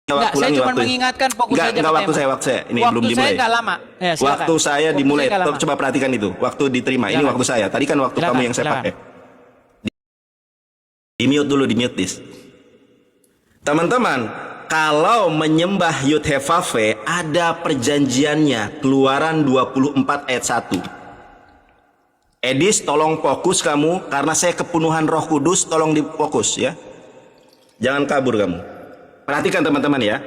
Enggak, saya cuma waktu. mengingatkan fokus saja Enggak, ke waktu tema. saya. Ini Waktu belum saya dimulai. nggak lama. Ya, silakan. Waktu saya Waktu dimulai. saya nggak lama. Coba perhatikan itu. Waktu diterima. Ini Silakan. waktu saya. Tadi kan waktu Silakan, kamu yang saya silakan. pakai. Di mute dulu, di mute, please. Teman-teman, kalau menyembah Yud-Heh-Vav-He ada perjanjiannya. Keluaran 24 ayat 1. Edis, tolong fokus kamu, karena saya kepenuhan Roh Kudus, tolong difokus ya. Jangan kabur kamu. Perhatikan teman-teman ya.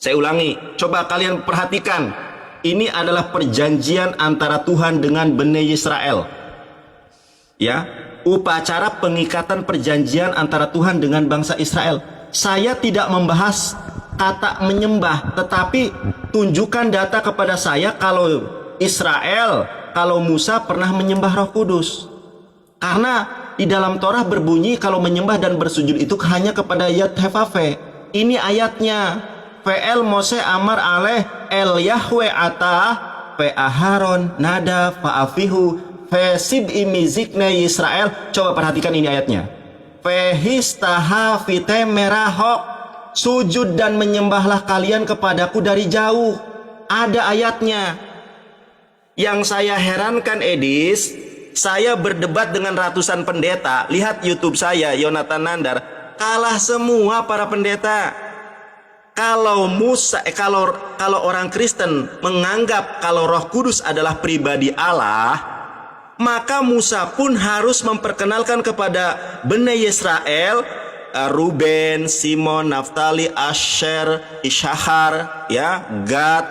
Saya ulangi, coba kalian perhatikan. Ini adalah perjanjian antara Tuhan dengan Bani Israel. Ya, upacara pengikatan perjanjian antara Tuhan dengan bangsa Israel. Saya tidak membahas kata menyembah, tetapi tunjukkan data kepada saya kalau Israel, kalau Musa pernah menyembah Roh Kudus. Karena di dalam Torah berbunyi kalau menyembah dan bersujud itu hanya kepada Yud-Heh-Vav-He. Ini ayatnya. Ve'el Mose amar aleh el Yahweh atah ve Aharon nada fa'afihu ve sib imizikne Israel. Coba perhatikan ini ayatnya. Vehistaha vite merahok, sujud dan menyembahlah kalian kepadaku dari jauh. Ada ayatnya. Yang saya herankan, Edis, saya berdebat dengan ratusan pendeta. Lihat YouTube saya, Yonatan Nandar. Kalah semua para pendeta. Kalau kalau orang Kristen menganggap kalau Roh Kudus adalah pribadi Allah, maka Musa pun harus memperkenalkan kepada Bani Israel, Ruben, Simon, Naftali, Asher, Ishahar, ya, Gad,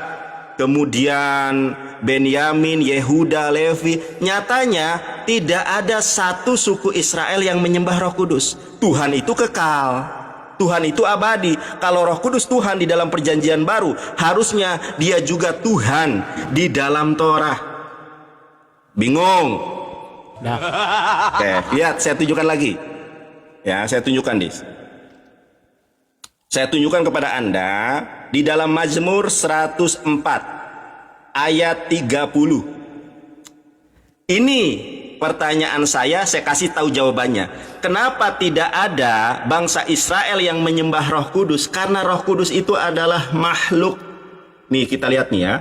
kemudian Benyamin, Yehuda, Levi. Nyatanya tidak ada satu suku Israel yang menyembah Roh Kudus. Tuhan itu kekal. Tuhan itu abadi. Kalau Roh Kudus Tuhan di dalam perjanjian baru, harusnya dia juga Tuhan di dalam Torah. Bingung? Nah. Oke, lihat saya tunjukkan lagi. Ya, saya tunjukkan, Dis. Saya tunjukkan kepada Anda di dalam Mazmur 104 ayat 30. Ini pertanyaan saya kasih tahu jawabannya. Kenapa tidak ada bangsa Israel yang menyembah Roh Kudus? Karena Roh Kudus itu adalah makhluk. Nih kita lihat nih ya.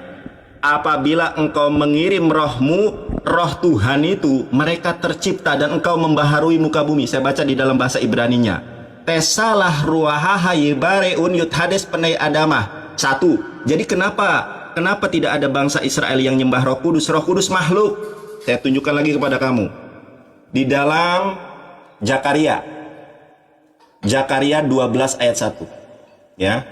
Apabila engkau mengirim rohmu, roh Tuhan itu, mereka tercipta dan engkau membaharui muka bumi. Saya baca di dalam bahasa Ibraninya. Tesalah ruahaha yebareun yud hades penai adamah. 1. Jadi kenapa tidak ada bangsa Israel yang nyembah Roh Kudus? Roh Kudus makhluk. Saya tunjukkan lagi kepada kamu. Di dalam Zakaria 12 ayat 1. Ya.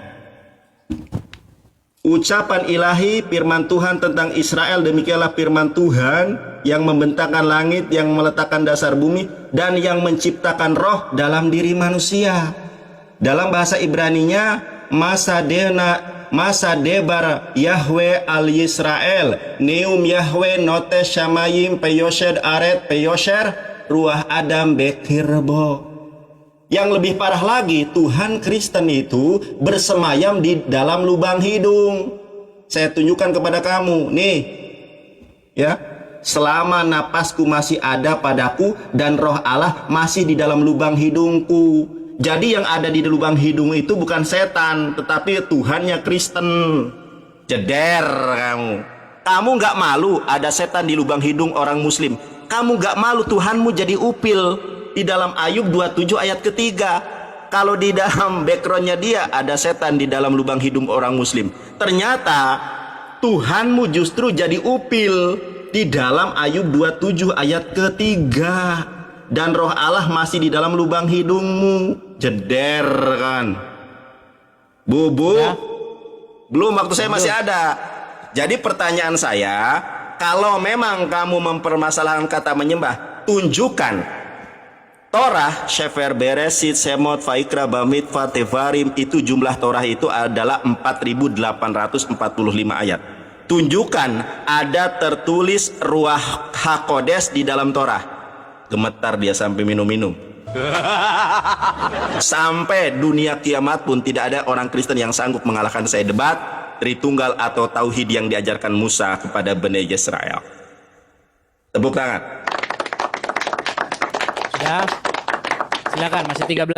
Ucapan ilahi firman Tuhan tentang Israel, demikianlah firman Tuhan yang membentangkan langit, yang meletakkan dasar bumi, dan yang menciptakan roh dalam diri manusia. Dalam bahasa Ibraninya, masa debar Yahweh al Yisrael neum Yahweh notes shamayim peyoshed aret peyosher ruah Adam bekirbo. Yang lebih parah lagi, Tuhan Kristen itu bersemayam di dalam lubang hidung. Saya tunjukkan kepada kamu, nih, ya, selama napasku masih ada padaku dan roh Allah masih di dalam lubang hidungku. Jadi yang ada di lubang hidung itu bukan setan, tetapi Tuhannya Kristen. Jeder kamu. Kamu nggak malu ada setan di lubang hidung orang Muslim? Kamu nggak malu Tuhanmu jadi upil? Di dalam Ayub 27 ayat ketiga, kalau di dalam backgroundnya dia ada setan di dalam lubang hidung orang Muslim. Ternyata Tuhanmu justru jadi upil di dalam Ayub 27 ayat ketiga. Dan roh Allah masih di dalam lubang hidungmu. Jeder kan. Bubu ya. Belum, waktu saya masih ada. Jadi pertanyaan saya, kalau memang kamu mempermasalahkan kata menyembah, tunjukkan Torah, Sefer Beresit, Semot, Vaikra, Bamidbar, Tevarim, itu jumlah Torah itu adalah 4.845 ayat. Tunjukkan ada tertulis Ruach HaKodes di dalam Torah. Gemetar dia sampai minum-minum. Sampai dunia kiamat pun tidak ada orang Kristen yang sanggup mengalahkan saya debat Tritunggal atau Tauhid yang diajarkan Musa kepada Bani Israel. Tepuk tangan. Ya, silakan, masih 13.